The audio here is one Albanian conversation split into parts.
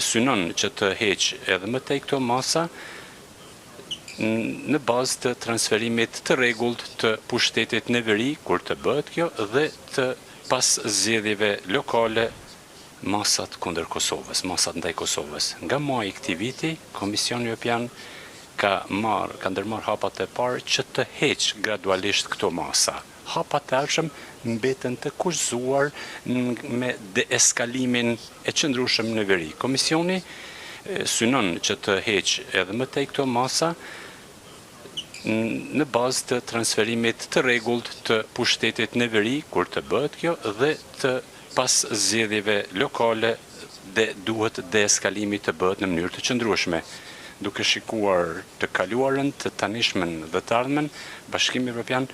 synon që të heqë edhe më tej këto masa në bazë të transferimit të rregullt të pushtetit në veri, kur të bëhet kjo, dhe të pas zgjedhjeve lokale masat kundër Kosovës, masat ndaj Kosovës. Nga muaji i këtij viti, Komisioni Evropian ka ndërmarrë hapat e parë që të heqë gradualisht këto masa. Hapat e ardhshëm mbeten të kushzuar me deeskalimin e qëndrueshëm në veri. Komisioni synon që të heqë edhe më tej këto masa në bazë të transferimit të rregullt të pushtetit në veri, kur të bëhet kjo, dhe të pas zgjedhjeve lokale dhe duhet deeskalimi të bëhet në mënyrë të qëndrueshme. Duke shikuar të kaluarën, të tanishmen dhe të ardhmen, Bashkimi Evropian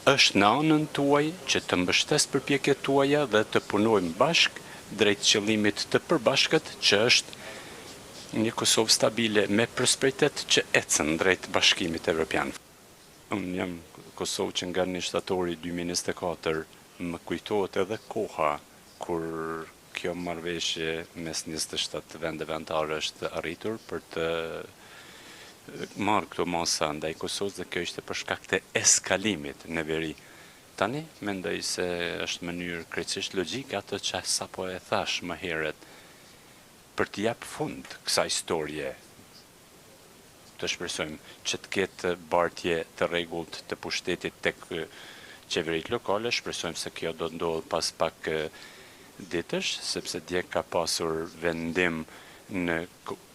është në anën tuaj që të mbështes përpjekjet tuaja dhe të punojmë bashk drejt qëllimit të përbashkët që është një Kosovë stabile me prosperitet që ecën drejt Bashkimit Evropian. Unë jam Kosovë që nga 1 shtatori 2024 më kujtohet edhe koha kur kjo marrëveshje mes 27 vendeve anëtare është arritur për të marrë këto masa ndaj Kosovës, dhe kjo ishte për shkak të eskalimit në veri. Tani mendoj se është mënyrë krejtësisht logjike atë që sapo e thash më herët, për të jap fund kësaj historie. Të shpresojmë që të ketë bartje të rregullt të pushtetit tek qeveritë lokale, shpresojmë se kjo do ndodhë pas pak ditësh, sepse dje ka pasur vendim në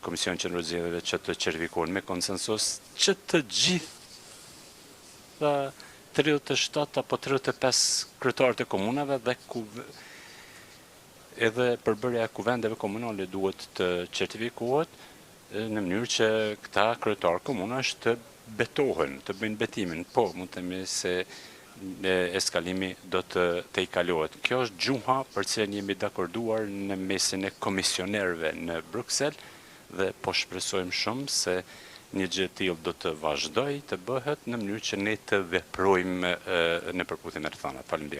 Komision Qendror Zgjedhjeve që të certifikohen me konsensus që të gjitha 37 apo 35 kryetarët e komunave dhe edhe përbërja e kuvendeve komunale duhet të certifikohet në mënyrë që këta kryetarë komunash të betohen, të bëjnë betimin. Po, mund të themi se eskalimi do të i kalohet. Kjo është gjuha për cilën jemi dakorduar në mesin e komisionerëve në Bruksel, dhe po shpresojmë shumë se një gjë e tillë do të vazhdojë të bëhet në mënyrë që ne të veprojmë në përputhje me rrethana. Faleminderit.